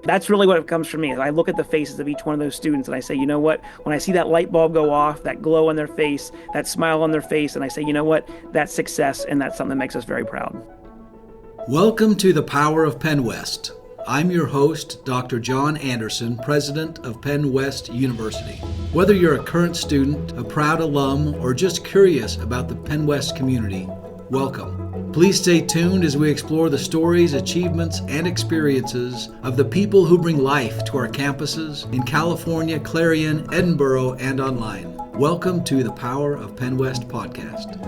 That's really what it comes from me. I look at the faces of each one of those students and I say, you know what? When I see that light bulb go off, that glow on their face, that smile on their face, and I say, you know what? That's success, and that's something that makes us very proud. Welcome to the Power of PennWest. I'm your host, Dr. John Anderson, president of PennWest University. Whether you're a current student, a proud alum, or just curious about the PennWest community, welcome. Please stay tuned as we explore the stories, achievements, and experiences of the people who bring life to our campuses in California, Clarion, Edinburgh, and online. Welcome to the Power of PennWest podcast.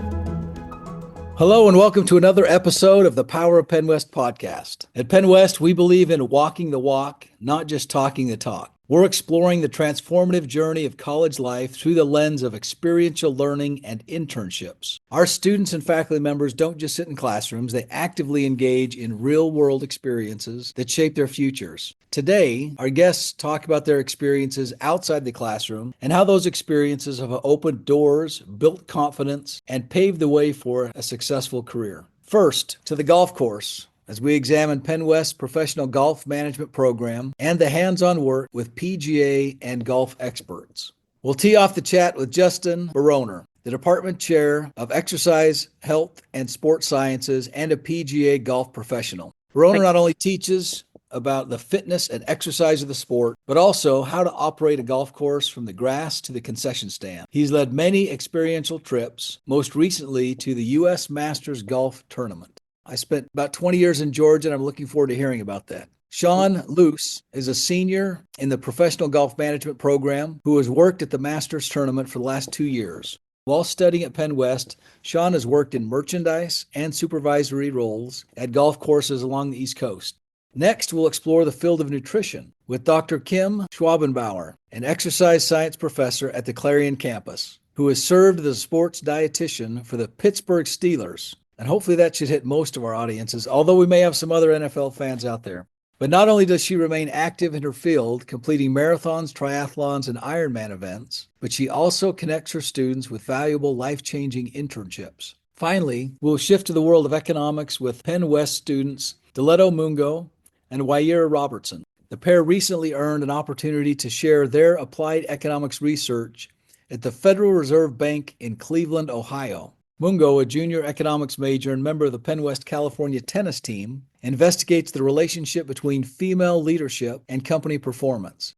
Hello and welcome to another episode of the Power of PennWest podcast. At PennWest, we believe in walking the walk, not just talking the talk. We're exploring the transformative journey of college life through the lens of experiential learning and internships. Our students and faculty members don't just sit in classrooms, they actively engage in real-world experiences that shape their futures. Today, our guests talk about their experiences outside the classroom and how those experiences have opened doors, built confidence, and paved the way for a successful career. First, to the golf course, as we examine PennWest's professional golf management program and the hands-on work with PGA and golf experts. We'll tee off the chat with Justin Barroner, the Department Chair of Exercise, Health, and Sports Sciences and a PGA golf professional. Barroner not only teaches about the fitness and exercise of the sport, but also how to operate a golf course from the grass to the concession stand. He's led many experiential trips, most recently to the U.S. Masters Golf Tournament. I spent about 20 years in Georgia, and I'm looking forward to hearing about that. Sean Luce is a senior in the professional golf management program who has worked at the Masters tournament for the last 2 years. While studying at PennWest, Sean has worked in merchandise and supervisory roles at golf courses along the East Coast. Next, we'll explore the field of nutrition with Dr. Kim Schwabenbauer, an exercise science professor at the Clarion campus, who has served as a sports dietitian for the Pittsburgh Steelers. And hopefully that should hit most of our audiences, although we may have some other NFL fans out there. But not only does she remain active in her field, completing marathons, triathlons, and Ironman events, but she also connects her students with valuable life-changing internships. Finally, we'll shift to the world of economics with PennWest students Dileto Mungo and Waira Robertson. The pair recently earned an opportunity to share their applied economics research at the Federal Reserve Bank in Cleveland, Ohio. Mungo, a junior economics major and member of the PennWest California tennis team, investigates the relationship between female leadership and company performance.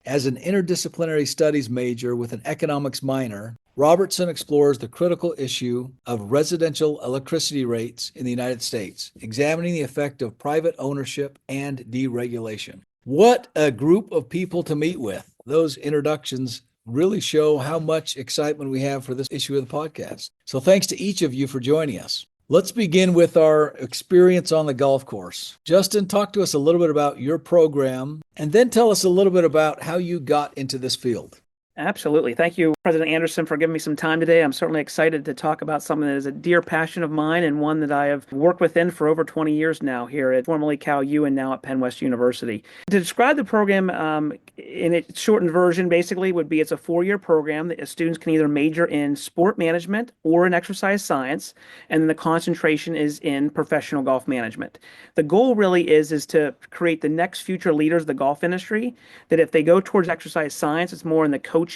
As an interdisciplinary studies major with an economics minor, Robertson explores the critical issue of residential electricity rates in the United States, examining the effect of private ownership and deregulation. What a group of people to meet with. Those introductions really show how much excitement we have for this issue of the podcast. So thanks to each of you for joining us. Let's begin with our experience on the golf course. Justin, talk to us a little bit about your program, and then tell us a little bit about how you got into this field. Absolutely. Thank you, President Anderson, for giving me some time today. I'm certainly excited to talk about something that is a dear passion of mine and one that I have worked within for over 20 years now here at formerly Cal U and now at PennWest University. To describe the program in its shortened version, basically, would be it's a 4-year program that students can either major in sport management or in exercise science, and then the concentration is in professional golf management. The goal really is to create the next future leaders of the golf industry, that if they go towards exercise science, it's more in the coaching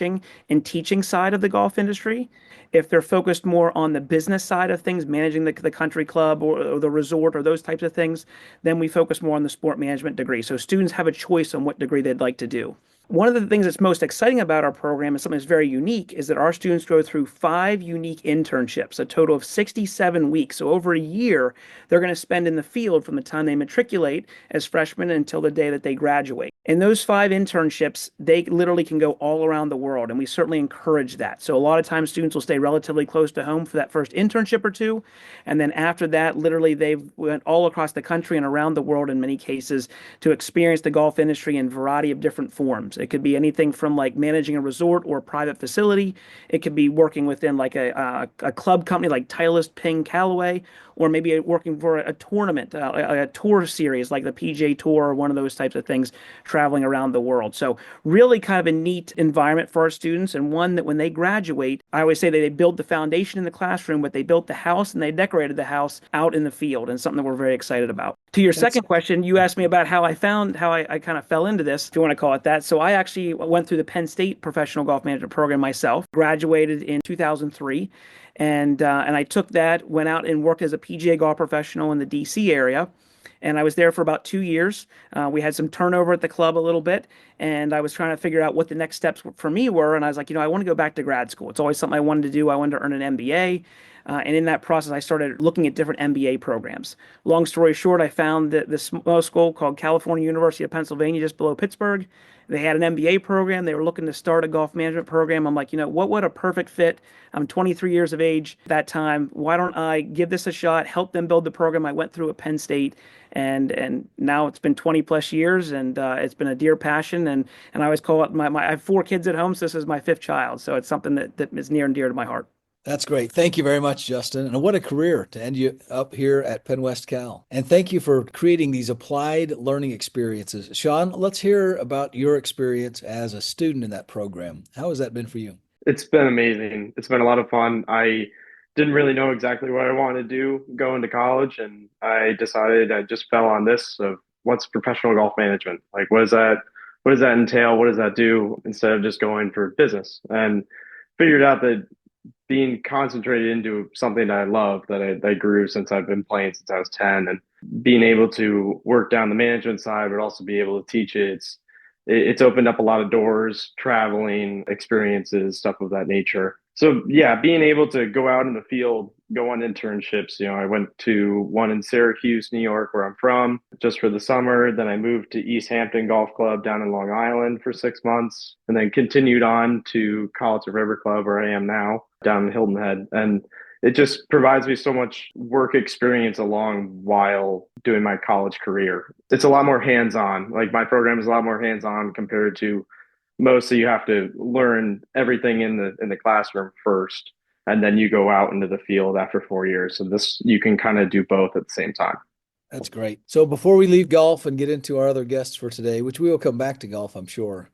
and teaching side of the golf industry. If they're focused more on the business side of things, managing the country club or the resort or those types of things, then we focus more on the sport management degree. So students have a choice on what degree they'd like to do. One of the things that's most exciting about our program and something that's very unique is that our students go through 5 unique internships, a total of 67 weeks. So over a year, they're going to spend in the field from the time they matriculate as freshmen until the day that they graduate. In those 5 internships, they literally can go all around the world, and we certainly encourage that. So a lot of times students will stay relatively close to home for that first internship or two, and then after that, literally they've went all across the country and around the world in many cases to experience the golf industry in a variety of different forms. It could be anything from like managing a resort or a private facility. It could be working within like a club company like Titleist, Ping, Callaway, or maybe working for a tournament, a tour series like the PGA Tour or one of those types of things, traveling around the world. So really kind of a neat environment for our students, and one that when they graduate, I always say that they build the foundation in the classroom, but they built the house and they decorated the house out in the field, and something that we're very excited about. To your That's second question, you asked me about how I kind of fell into this, if you want to call it that. So I actually went through the Penn State Professional Golf Management Program myself, graduated in 2003, and I took that, went out and worked as a PGA golf professional in the DC area. And I was there for about 2 years. We had some turnover at the club a little bit, and I was trying to figure out what the next steps for me were. And I was like, I want to go back to grad school. It's always something I wanted to do. I wanted to earn an MBA. And in that process, I started looking at different MBA programs. Long story short, I found that this small school called California University of Pennsylvania, just below Pittsburgh. They had an MBA program. They were looking to start a golf management program. I'm like, what a perfect fit. I'm 23 years of age at that time. Why don't I give this a shot, help them build the program I went through at Penn State? And now it's been 20 plus years, and it's been a dear passion. And I always call it I have 4 kids at home, so this is my 5th child. So it's something that is near and dear to my heart. That's great. Thank you very much, Justin. And what a career to end you up here at PennWest Cal. And thank you for creating these applied learning experiences. Sean, let's hear about your experience as a student in that program. How has that been for you? It's been amazing. It's been a lot of fun. I didn't really know exactly what I wanted to do going to college, and I decided I just fell on this of what's professional golf management? Like, what does that entail? What does that do instead of just going for business? And figured out that being concentrated into something that I love, that I grew since I've been playing since I was 10, and being able to work down the management side, but also be able to teach it. It's opened up a lot of doors, traveling, experiences, stuff of that nature. So yeah, being able to go out in the field, go on internships. I went to one in Syracuse, New York, where I'm from, just for the summer. Then I moved to East Hampton Golf Club down in Long Island for 6 months, and then continued on to College River Club, where I am now, down in Hilton Head. And it just provides me so much work experience along while doing my college career. It's a lot more hands-on. Like, my program is a lot more hands-on compared to most. So you have to learn everything in the classroom first, and then you go out into the field after 4 years. So this, you can kind of do both at the same time. That's great. So before we leave golf and get into our other guests for today, which we will come back to golf, I'm sure,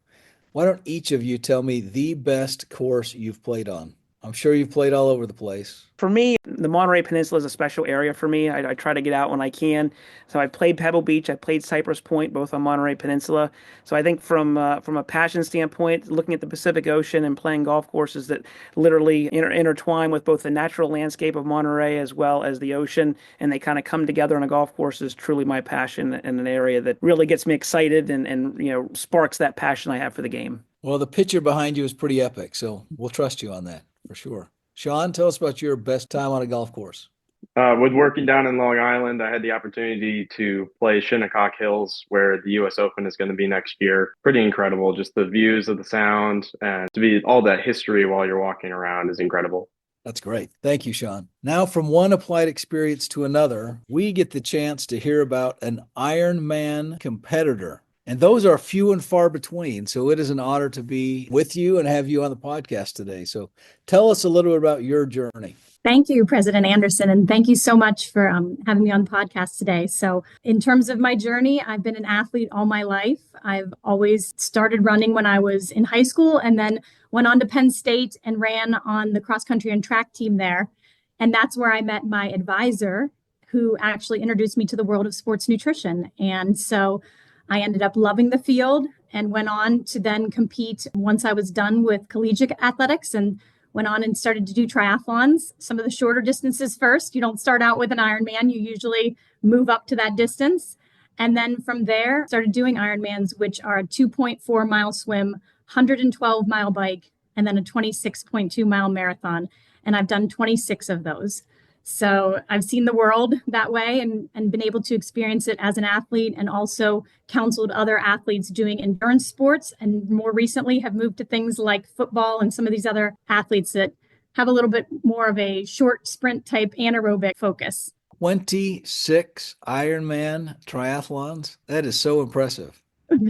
why don't each of you tell me the best course you've played on? I'm sure you've played all over the place. For me, the Monterey Peninsula is a special area for me. I try to get out when I can. So I played Pebble Beach, I played Cypress Point, both on Monterey Peninsula. So I think from a passion standpoint, looking at the Pacific Ocean and playing golf courses that literally intertwine with both the natural landscape of Monterey as well as the ocean, and they kind of come together on a golf course, is truly my passion, and an area that really gets me excited and sparks that passion I have for the game. Well, the picture behind you is pretty epic, so we'll trust you on that for sure. Sean, tell us about your best time on a golf course. With working down in Long Island, I had the opportunity to play Shinnecock Hills, where the U.S. Open is going to be next year. Pretty incredible. Just the views of the sound, and to be all that history while you're walking around is incredible. That's great. Thank you, Sean. Now, from one applied experience to another, we get the chance to hear about an Ironman competitor. And those are few and far between. So it is an honor to be with you and have you on the podcast today. So tell us a little bit about your journey. Thank you, President Anderson, and thank you so much for having me on the podcast today. So in terms of my journey, I've been an athlete all my life. I've always started running when I was in high school, and then went on to Penn State and ran on the cross country and track team there. And that's where I met my advisor, who actually introduced me to the world of sports nutrition. And so I ended up loving the field and went on to then compete once I was done with collegiate athletics, and went on and started to do triathlons, some of the shorter distances first. You don't start out with an Ironman, you usually move up to that distance. And then from there, started doing Ironmans, which are a 2.4 mile swim, 112 mile bike, and then a 26.2 mile marathon. And I've done 26 of those. So I've seen the world that way, and been able to experience it as an athlete, and also counseled other athletes doing endurance sports, and more recently have moved to things like football and some of these other athletes that have a little bit more of a short sprint type anaerobic focus. 26 Ironman triathlons. That is so impressive.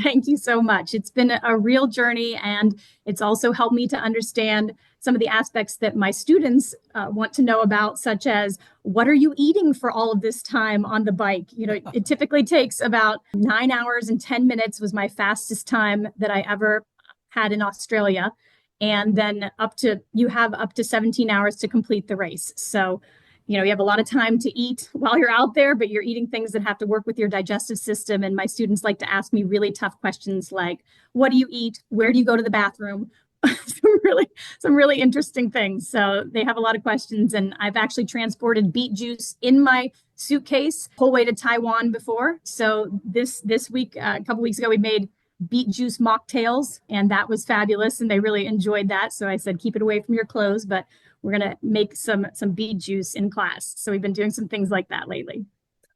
Thank you so much. It's been a real journey, and it's also helped me to understand some of the aspects that my students want to know about, such as what are you eating for all of this time on the bike? It typically takes about 9 hours and 10 minutes was my fastest time that I ever had in Australia. And then you have up to 17 hours to complete the race. So you have a lot of time to eat while you're out there, but you're eating things that have to work with your digestive system. And my students like to ask me really tough questions like, what do you eat? Where do you go to the bathroom? some really interesting things. So they have a lot of questions. And I've actually transported beet juice in my suitcase whole way to Taiwan before. So this week, a couple weeks ago, we made beet juice mocktails, and that was fabulous. And they really enjoyed that. So I said, keep it away from your clothes, but we're going to make some beet juice in class. So we've been doing some things like that lately.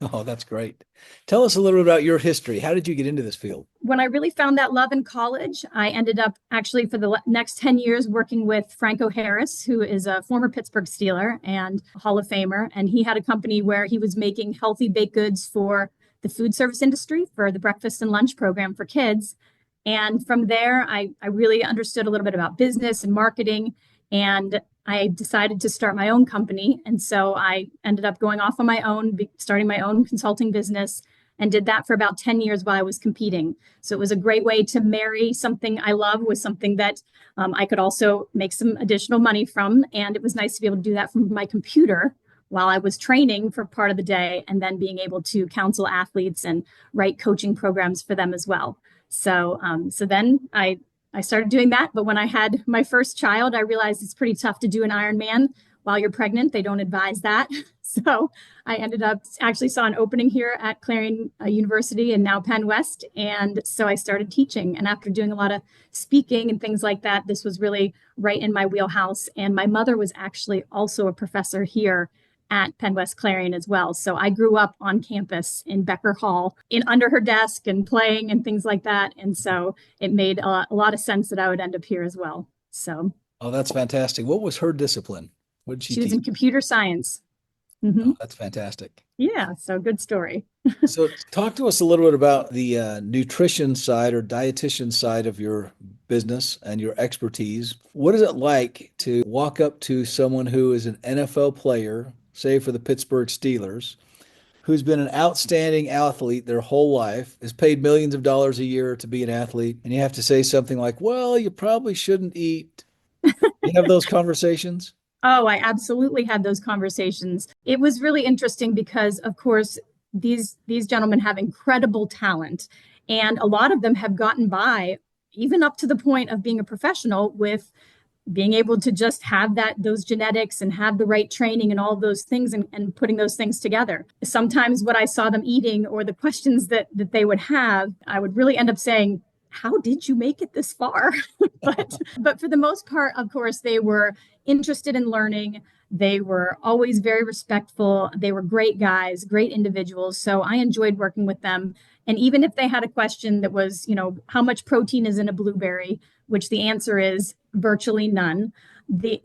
Oh, that's great. Tell us a little bit about your history. How did you get into this field? When I really found that love in college, I ended up actually for the next 10 years working with Franco Harris, who is a former Pittsburgh Steeler and Hall of Famer. And he had a company where he was making healthy baked goods for the food service industry, for the breakfast and lunch program for kids. And from there, I really understood a little bit about business and marketing. And I decided to start my own company. And so I ended up going off on my own, starting my own consulting business, and did that for about 10 years while I was competing. So it was a great way to marry something I love with something that I could also make some additional money from. And it was nice to be able to do that from my computer while I was training for part of the day, and then being able to counsel athletes and write coaching programs for them as well. So then I started doing that. But when I had my first child, I realized it's pretty tough to do an Ironman while you're pregnant. They don't advise that. So I ended up actually saw an opening here at Clarion University and now PennWest. And so I started teaching. And after doing a lot of speaking and things like that, this was really right in my wheelhouse. And my mother was actually also a professor here at PennWest Clarion as well. So I grew up on campus in Becker Hall, under her desk and playing and things like that. And so it made a lot of sense that I would end up here as well. So. Oh, that's fantastic. What was her discipline? What did she teach? Was in computer science. Oh, that's fantastic. Yeah, so good story. So talk to us a little bit about the nutrition side or dietitian side of your business and your expertise. What is it like to walk up to someone who is an NFL player, say for the Pittsburgh Steelers, who's been an outstanding athlete their whole life, is paid millions of dollars a year to be an athlete, and you have to say something like, well, you probably shouldn't eat. You have those conversations? Oh, I absolutely had those conversations. It was really interesting because, of course, these gentlemen have incredible talent, and a lot of them have gotten by, even up to the point of being a professional, with being able to just have those genetics and have the right training and all of those things and putting those things together. Sometimes what I saw them eating or the questions that they would have, I would really end up saying, how did you make it this far? but for the most part, of course, they were interested in learning. They were always very respectful. They were great guys, great individuals. So I enjoyed working with them. And even if they had a question that was, how much protein is in a blueberry, which the answer is virtually none.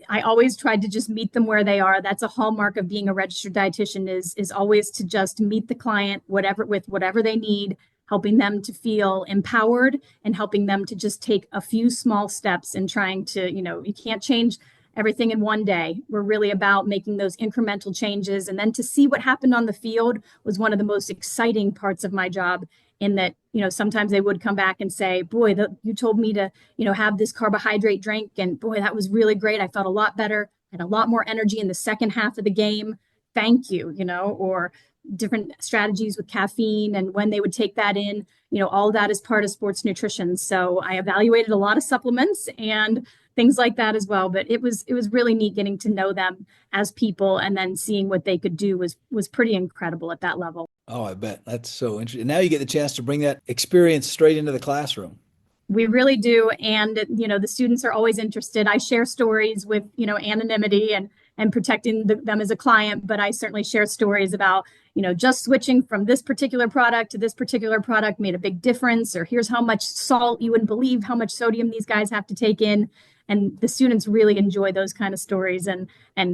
I always tried to just meet them where they are. That's a hallmark of being a registered dietitian is always to just meet the client, whatever they need, helping them to feel empowered and helping them to just take a few small steps in trying to, you can't change everything in one day. We're really about making those incremental changes. And then to see what happened on the field was one of the most exciting parts of my job, in that, sometimes they would come back and say, boy, you told me to, have this carbohydrate drink. And boy, that was really great. I felt a lot better, had a lot more energy in the second half of the game. Thank you, or different strategies with caffeine and when they would take that in, all that is part of sports nutrition. So I evaluated a lot of supplements and things like that as well. But it was really neat getting to know them as people, and then seeing what they could do was pretty incredible at that level. Oh, I bet. That's so interesting. Now you get the chance to bring that experience straight into the classroom. We really do. And, the students are always interested. I share stories with, anonymity and protecting them as a client, but I certainly share stories about, just switching from this particular product to this particular product made a big difference, or here's how much salt, you wouldn't believe how much sodium these guys have to take in. And the students really enjoy those kind of stories, and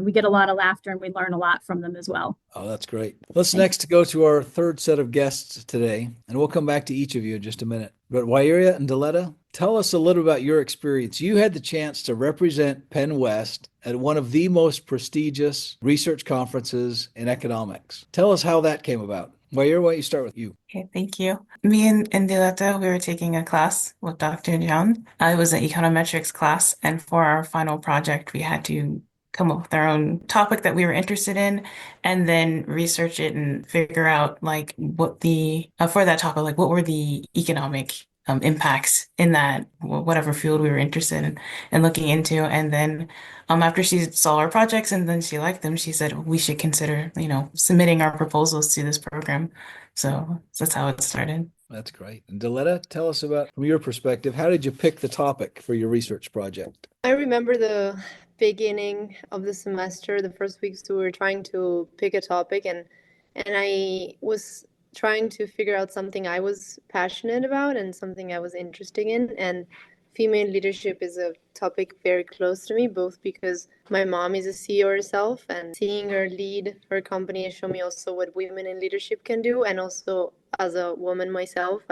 we get a lot of laughter and we learn a lot from them as well. Oh, that's great. Let's next go to our third set of guests today, and we'll come back to each of you in just a minute. But Wairia and Diletta, tell us a little about your experience. You had the chance to represent PennWest at one of the most prestigious research conferences in economics. Tell us how that came about. Wairia, why don't you start with you? Okay, thank you. Me and Diletta, we were taking a class with Dr. John. It was an econometrics class, and for our final project, we had to come up with our own topic that we were interested in, and then research it and figure out like what the for that topic, like what were the economic impacts in that whatever field we were interested in looking into, and then after she saw our projects and then she liked them, she said we should consider, submitting our proposals to this program. So that's how it started. That's great. And Diletta, tell us about, from your perspective, how did you pick the topic for your research project? I remember the beginning of the semester, the first weeks we were trying to pick a topic, and I was trying to figure out something I was passionate about and something I was interested in. And female leadership is a topic very close to me, both because my mom is a CEO herself, and seeing her lead her company has shown me also what women in leadership can do, and also as a woman myself,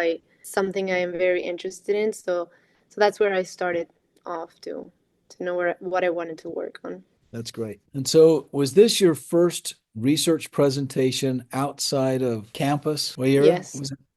something I am very interested in. So that's where I started off to know what I wanted to work on. That's great. And so was this your first research presentation outside of campus? Wayera? Yes.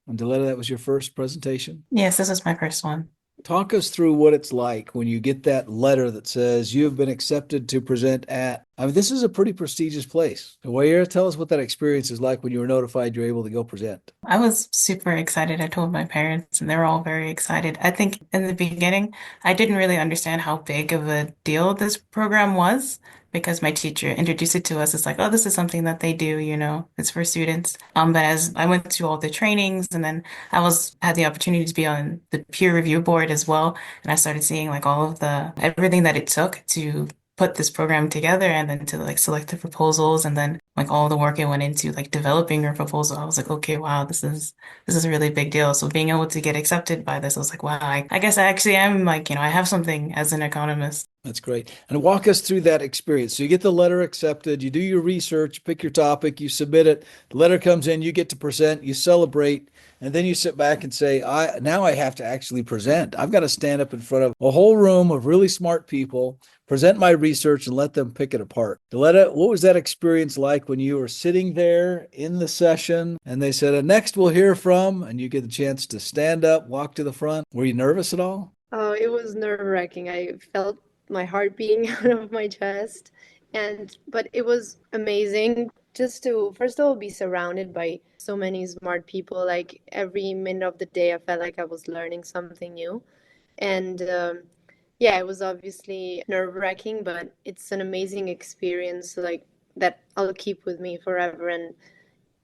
And Diletta, that was your first presentation? Yes, this was my first one. Talk us through what it's like when you get that letter that says you have been accepted to present at, this is a pretty prestigious place. Wayera, tell us what that experience is like when you were notified you're able to go present. I was super excited. I told my parents and they were all very excited. I think in the beginning, I didn't really understand how big of a deal this program was, because my teacher introduced it to us. It's like, oh, this is something that they do, it's for students. But as I went to all the trainings, and then had the opportunity to be on the peer review board as well. And I started seeing like all of everything that it took to put this program together, and then to like select the proposals, and then like all the work it went into like developing your proposal. I was like, okay, wow, this is a really big deal. So being able to get accepted by this, I was like, wow, I guess I actually am like, I have something as an economist. That's great. And walk us through that experience. So you get the letter accepted, you do your research, pick your topic, you submit it, the letter comes in, you get to present, you celebrate, and then you sit back and say, now I have to actually present. I've got to stand up in front of a whole room of really smart people, present my research, and let them pick it apart. Diletta, what was that experience like when you were sitting there in the session and they said, next we'll hear from, and you get the chance to stand up, walk to the front? Were you nervous at all? Oh, it was nerve-wracking. I felt my heart beating out of my chest, but it was amazing just to first of all be surrounded by so many smart people. Like every minute of the day I felt like I was learning something new, and yeah, it was obviously nerve-wracking, but it's an amazing experience, like that I'll keep with me forever and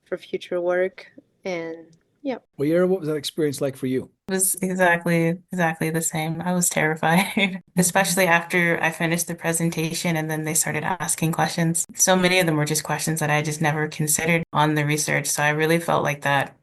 for future work. And yeah. Well, Yara, what was that experience like for you? It was exactly the same. I was terrified, especially after I finished the presentation and then they started asking questions. So many of them were just questions that I just never considered on the research. So I really felt like that,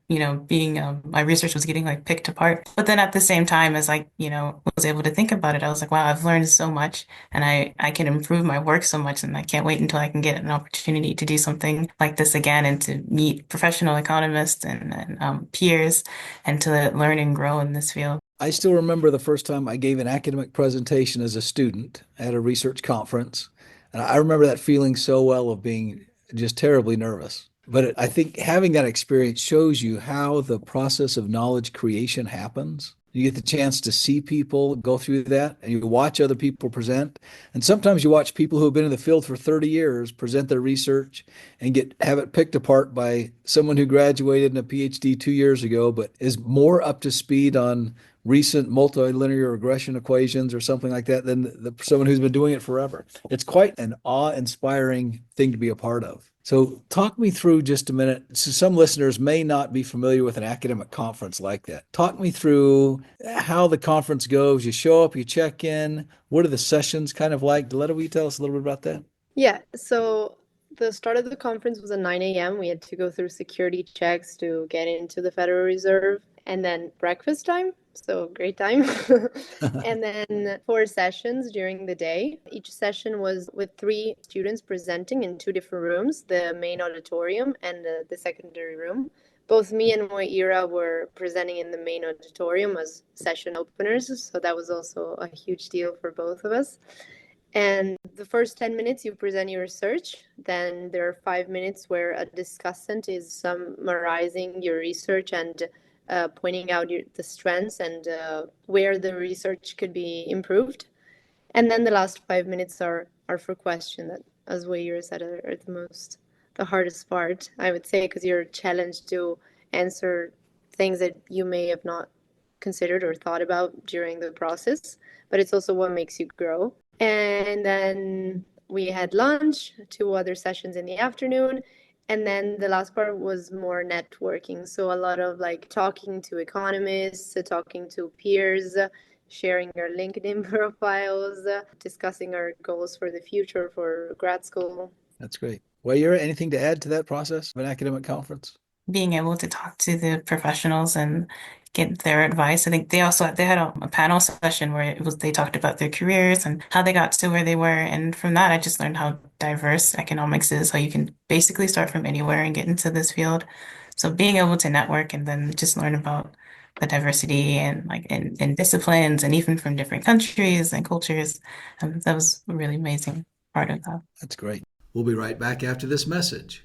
being my research was getting like picked apart. But then at the same time, as I, was able to think about it, I was like, wow, I've learned so much, and I can improve my work so much, and I can't wait until I can get an opportunity to do something like this again, and to meet professional economists and peers, and to learn and grow in this field. I still remember the first time I gave an academic presentation as a student at a research conference. And I remember that feeling so well, of being just terribly nervous. But I think having that experience shows you how the process of knowledge creation happens. You get the chance to see people go through that, and you watch other people present. And sometimes you watch people who have been in the field for 30 years present their research and have it picked apart by someone who graduated in a PhD 2 years ago, but is more up to speed on recent multilinear regression equations or something like that than someone who's been doing it forever. It's quite an awe-inspiring thing to be a part of. So talk me through just a minute. So some listeners may not be familiar with an academic conference like that. Talk me through how the conference goes. You show up, you check in. What are the sessions kind of like? Diletta, will you tell us a little bit about that? Yeah, so the start of the conference was at 9 a.m. We had to go through security checks to get into the Federal Reserve. and then breakfast time. So great time. And then 4 sessions during the day. Each session was with 3 students presenting in 2 different rooms, the main auditorium and the secondary room. Both me and Moira were presenting in the main auditorium as session openers, so that was also a huge deal for both of us. And the first 10 minutes, you present your research. Then there are 5 minutes where a discussant is summarizing your research and pointing out the strengths and where the research could be improved. And then the last 5 minutes are for questions that, as Weir said, are the hardest part, I would say, because you're challenged to answer things that you may have not considered or thought about during the process, but it's also what makes you grow. And then we had lunch, 2 other sessions in the afternoon. And then the last part was more networking. So a lot of like talking to economists, talking to peers, sharing our LinkedIn profiles, discussing our goals for the future for grad school. That's great. Well, you anything to add to that process of an academic conference? Being able to talk to the professionals and get their advice. I think they had a panel session where they talked about their careers and how they got to where they were. And from that, I just learned how diverse economics is, how you can basically start from anywhere and get into this field. So being able to network and then just learn about the diversity and like in disciplines and even from different countries and cultures, that was a really amazing part of that. That's great. We'll be right back after this message.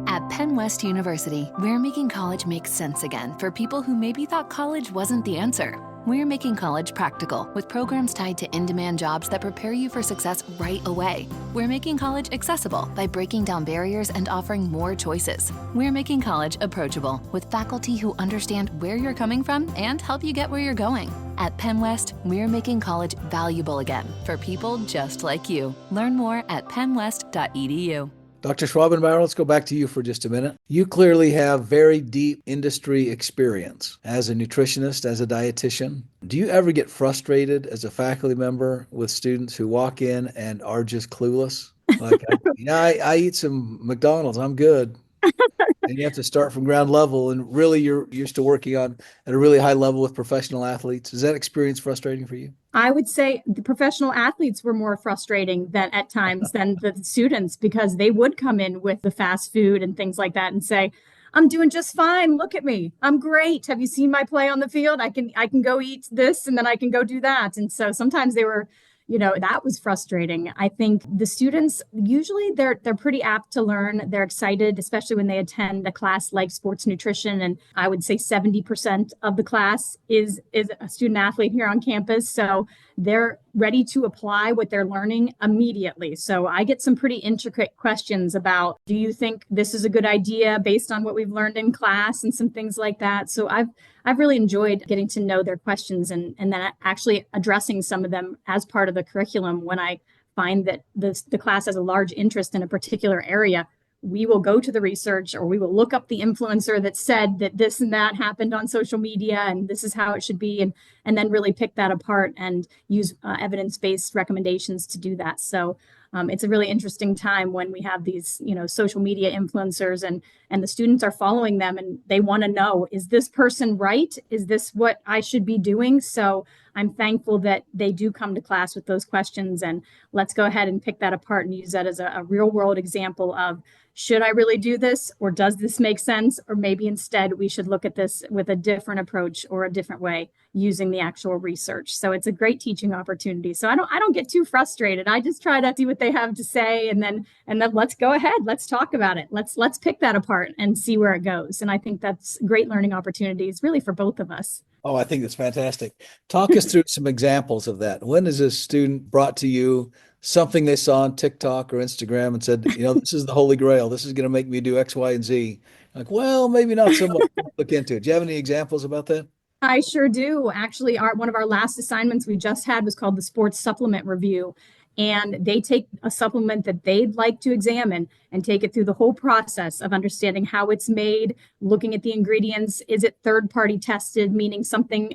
At PennWest University, we're making college make sense again for people who maybe thought college wasn't the answer. We're making college practical with programs tied to in-demand jobs that prepare you for success right away. We're making college accessible by breaking down barriers and offering more choices. We're making college approachable with faculty who understand where you're coming from and help you get where you're going. At PennWest, we're making college valuable again for people just like you. Learn more at pennwest.edu. Dr. Schwabenbauer, let's go back to you for just a minute. You clearly have very deep industry experience as a nutritionist, as a dietitian. Do you ever get frustrated as a faculty member with students who walk in and are just clueless? Like, I eat some McDonald's, I'm good. And you have to start from ground level, and really you're used to working on at a really high level with professional athletes. Is that experience frustrating for you? I would say the professional athletes were more frustrating than at times than the students, because they would come in with the fast food and things like that and say, I'm doing just fine. Look at me. I'm great. Have you seen my play on the field? I can go eat this and then I can go do that. And so sometimes they were, that was frustrating. I think the students, usually they're pretty apt to learn. They're excited, especially when they attend a class like sports nutrition. And I would say 70% of the class is a student athlete here on campus. So they're ready to apply what they're learning immediately. So I get some pretty intricate questions about, do you think this is a good idea based on what we've learned in class and some things like that. So I've really enjoyed getting to know their questions and then actually addressing some of them as part of the curriculum. When I find that the class has a large interest in a particular area, we will go to the research, or we will look up the influencer that said that this and that happened on social media and this is how it should be, and then really pick that apart and use evidence-based recommendations to do that. So it's a really interesting time when we have these, social media influencers and the students are following them and they want to know, is this person right? Is this what I should be doing? So I'm thankful that they do come to class with those questions, and let's go ahead and pick that apart and use that as a real world example of, should I really do this, or does this make sense? Or maybe instead we should look at this with a different approach or a different way using the actual research. So it's a great teaching opportunity. So I don't get too frustrated. I just try to see what they have to say, and then let's go ahead. Let's talk about it. Let's pick that apart and see where it goes. And I think that's great learning opportunities really for both of us. Oh, I think that's fantastic. Talk us through some examples of that. When is a student brought to you something they saw on TikTok or Instagram and said, this is the holy grail. This is going to make me do X, Y, and Z. Like, well, maybe not so much. Look into it. Do you have any examples about that? I sure do. Actually, one of our last assignments we just had was called the Sports Supplement Review. And they take a supplement that they'd like to examine and take it through the whole process of understanding how it's made, looking at the ingredients. Is it third-party tested, meaning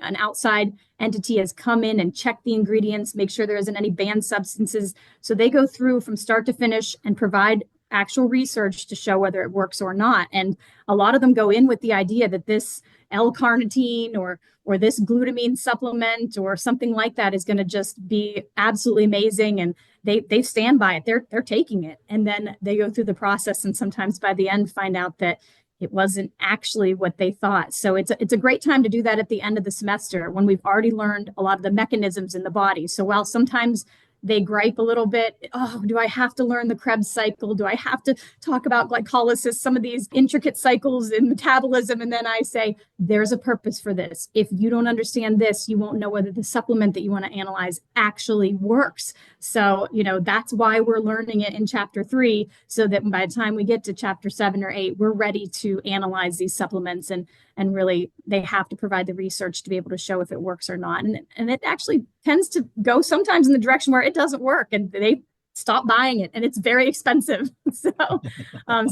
an outside entity has come in and checked the ingredients, make sure there isn't any banned substances. So they go through from start to finish and provide actual research to show whether it works or not. And a lot of them go in with the idea that this L-carnitine or this glutamine supplement or something like that is going to just be absolutely amazing, and they stand by it. They're taking it, and then they go through the process, and sometimes by the end find out that it wasn't actually what they thought. So it's a great time to do that at the end of the semester when we've already learned a lot of the mechanisms in the body. So while sometimes they gripe a little bit, oh, do I have to learn the Krebs cycle? Do I have to talk about glycolysis, some of these intricate cycles in metabolism? And then I say, there's a purpose for this. If you don't understand this, you won't know whether the supplement that you want to analyze actually works. So, that's why we're learning it in chapter 3, so that by the time we get to chapter 7 or 8, we're ready to analyze these supplements, and really they have to provide the research to be able to show if it works or not. And it actually tends to go sometimes in the direction where it doesn't work and they stop buying it and it's very expensive. So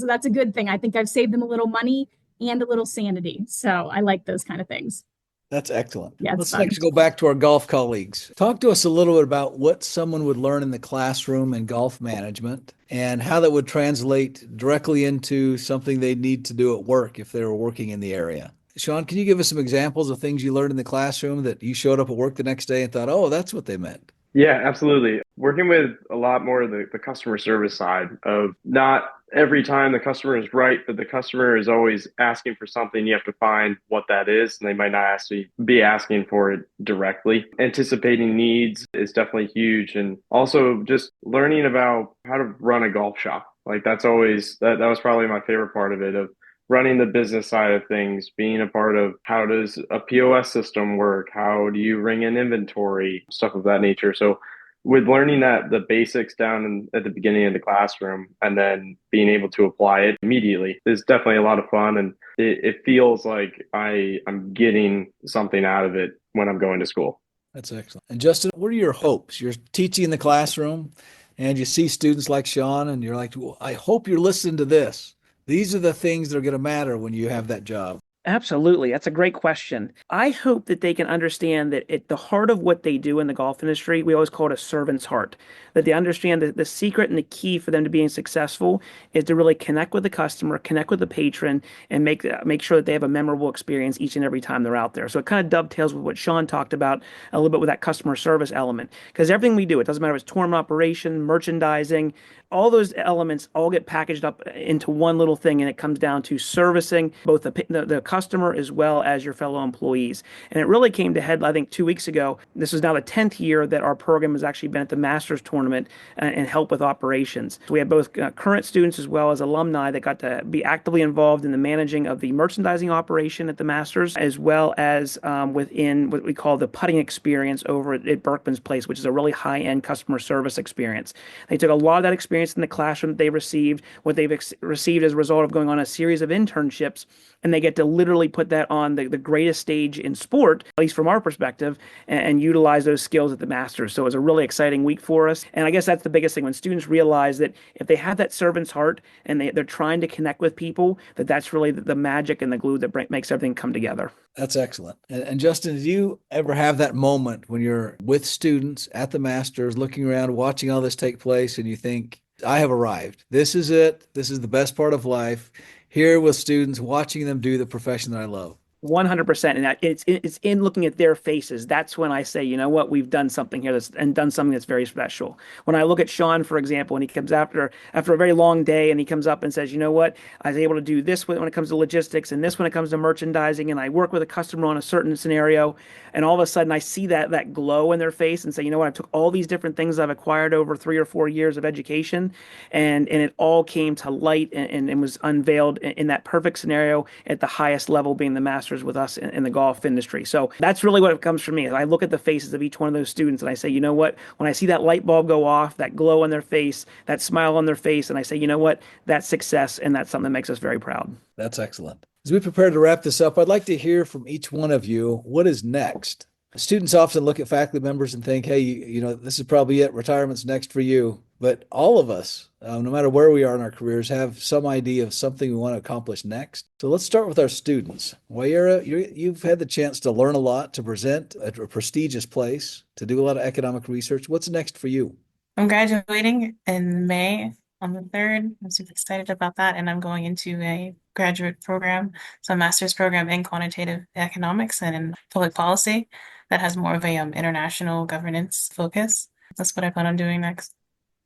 that's a good thing. I think I've saved them a little money and a little sanity. So I like those kind of things. That's excellent. Yeah, Let's next go back to our golf colleagues. Talk to us a little bit about what someone would learn in the classroom in golf management and how that would translate directly into something they need to do at work if they were working in the area. Sean, can you give us some examples of things you learned in the classroom that you showed up at work the next day and thought, oh, that's what they meant? Yeah, absolutely. Working with a lot more of the customer service side of not every time the customer is right, but the customer is always asking for something. You have to find what that is, and they might not actually be asking for it directly. Anticipating needs is definitely huge. And also just learning about how to run a golf shop. Like that's always, that was probably my favorite part of it, of running the business side of things, being a part of how does a POS system work? How do you ring in inventory, stuff of that nature. So with learning that the basics down at the beginning of the classroom and then being able to apply it immediately is definitely a lot of fun. And it feels like I'm getting something out of it when I'm going to school. That's excellent. And Justin, what are your hopes? You're teaching in the classroom and you see students like Sean and you're like, well, I hope you're listening to this. These are the things that are going to matter when you have that job. Absolutely. That's a great question. I hope that they can understand that at the heart of what they do in the golf industry, we always call it a servant's heart, that they understand that the secret and the key for them to being successful is to really connect with the customer, connect with the patron, and make sure that they have a memorable experience each and every time they're out there. So it kind of dovetails with what Sean talked about a little bit with that customer service element, because everything we do, it doesn't matter if it's tournament operation, merchandising, all those elements all get packaged up into one little thing, and it comes down to servicing both the customer as well as your fellow employees. And it really came to head, I think, 2 weeks ago. This is now the 10th year that our program has actually been at the Masters tournament and help with operations. So we have both current students as well as alumni that got to be actively involved in the managing of the merchandising operation at the Masters, as well as within what we call the putting experience over at Berkman's Place, which is a really high-end customer service experience. They took a lot of that experience in the classroom that they received, what they've received as a result of going on a series of internships, and they get to literally put that on the greatest stage in sport, at least from our perspective, and utilize those skills at the Masters. So it was a really exciting week for us. And I guess that's the biggest thing, when students realize that if they have that servant's heart and they're trying to connect with people, that's really the magic and the glue that makes everything come together. That's excellent. And Justin, did you ever have that moment when you're with students at the Masters, looking around, watching all this take place, and you think, I have arrived. This is it. This is the best part of life. Here with students, watching them do the profession that I love. 100%. And it's in looking at their faces. That's when I say, you know what, we've done something here and done something that's very special. When I look at Sean, for example, and he comes after a very long day and he comes up and says, you know what, I was able to do this when it comes to logistics and this when it comes to merchandising, and I work with a customer on a certain scenario, and all of a sudden I see that glow in their face and say, you know what, I took all these different things I've acquired over 3 or 4 years of education, and it all came to light and was unveiled in that perfect scenario at the highest level, being the Masters with us in the golf industry. So that's really what it comes from me. I look at the faces of each one of those students and I say, you know what, when I see that light bulb go off, that glow on their face, that smile on their face, and I say, you know what, that's success, and that's something that makes us very proud. That's excellent. As we prepare to wrap this up, I'd like to hear from each one of you, what is next? Students often look at faculty members and think, hey, you know, this is probably it. Retirement's next for you. But all of us, no matter where we are in our careers, have some idea of something we want to accomplish next. So let's start with our students. Well, you've had the chance to learn a lot, to present at a prestigious place, to do a lot of economic research. What's next for you? I'm graduating in May on the 3rd. I'm super excited about that. And I'm going into a graduate program, so a master's program in quantitative economics and in public policy that has more of a international governance focus. That's what I plan on doing next.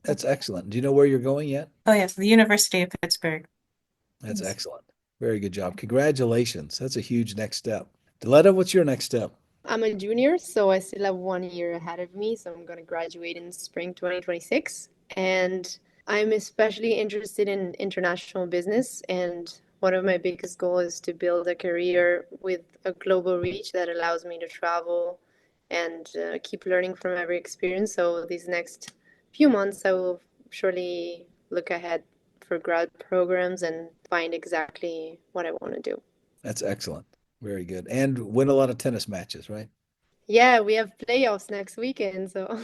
That's excellent. Do you know where you're going yet? Oh, yes, the University of Pittsburgh. That's excellent. Very good job. Congratulations. That's a huge next step. Diletta, what's your next step? I'm a junior, so I still have 1 year ahead of me. So I'm going to graduate in spring 2026. And I'm especially interested in international business. And one of my biggest goals is to build a career with a global reach that allows me to travel and keep learning from every experience. So these next few months, I will surely look ahead for grad programs and find exactly what I want to do. That's excellent. Very good. And win a lot of tennis matches, right? Yeah, we have playoffs next weekend, so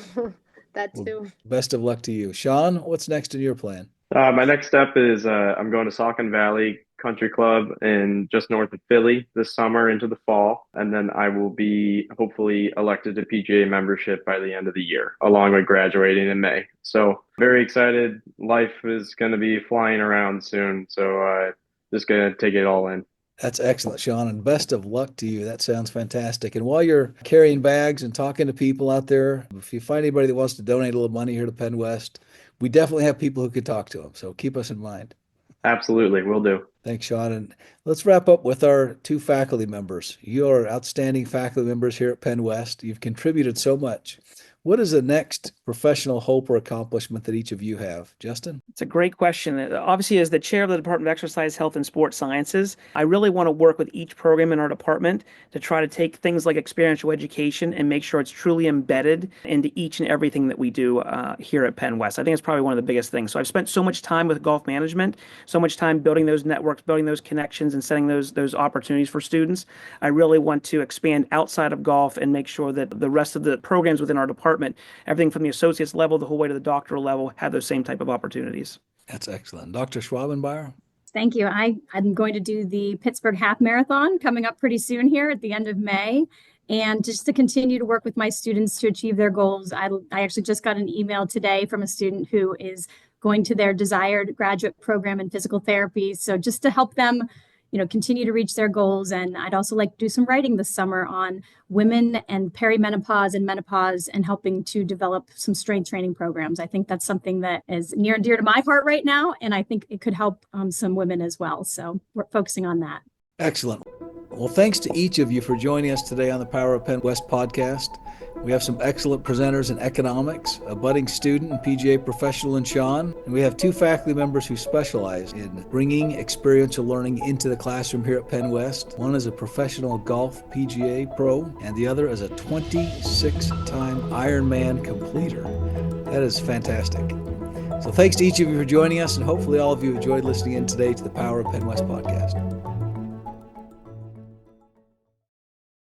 that Well, too. best of luck to you. Sean, what's next in your plan? My next step is I'm going to Saucon Valley Country Club in just north of Philly this summer into the fall. And then I will be hopefully elected to PGA membership by the end of the year, along with graduating in May. So very excited. Life is going to be flying around soon. So just going to take it all in. That's excellent, Sean, and best of luck to you. That sounds fantastic. And while you're carrying bags and talking to people out there, if you find anybody that wants to donate a little money here to PennWest, we definitely have people who could talk to them. So keep us in mind. Absolutely, will do. Thanks, Sean. And let's wrap up with our two faculty members. You're outstanding faculty members here at PennWest. You've contributed so much. What is the next professional hope or accomplishment that each of you have? Justin? It's a great question. Obviously, as the chair of the Department of Exercise, Health, and Sports Sciences, I really want to work with each program in our department to try to take things like experiential education and make sure it's truly embedded into each and everything that we do here at PennWest. I think it's probably one of the biggest things. So I've spent so much time with golf management, so much time building those networks, building those connections, and setting those opportunities for students. I really want to expand outside of golf and make sure that the rest of the programs within our department, everything from the associate's level the whole way to the doctoral level, have those same type of opportunities. That's excellent. Dr. Schwabenbauer? Thank you. I'm going to do the Pittsburgh Half Marathon coming up pretty soon here at the end of May. And just to continue to work with my students to achieve their goals. I actually just got an email today from a student who is going to their desired graduate program in physical therapy. So just to help them continue to reach their goals. And I'd also like to do some writing this summer on women and perimenopause and menopause and helping to develop some strength training programs. I think that's something that is near and dear to my heart right now. And I think it could help some women as well. So we're focusing on that. Excellent. Well, thanks to each of you for joining us today on the Power of PennWest podcast. We have some excellent presenters in economics, a budding student and PGA professional in Sean, and we have two faculty members who specialize in bringing experiential learning into the classroom here at PennWest. One is a professional golf PGA pro, and the other is a 26-time Ironman completer. That is fantastic. So thanks to each of you for joining us, and hopefully all of you enjoyed listening in today to the Power of PennWest podcast.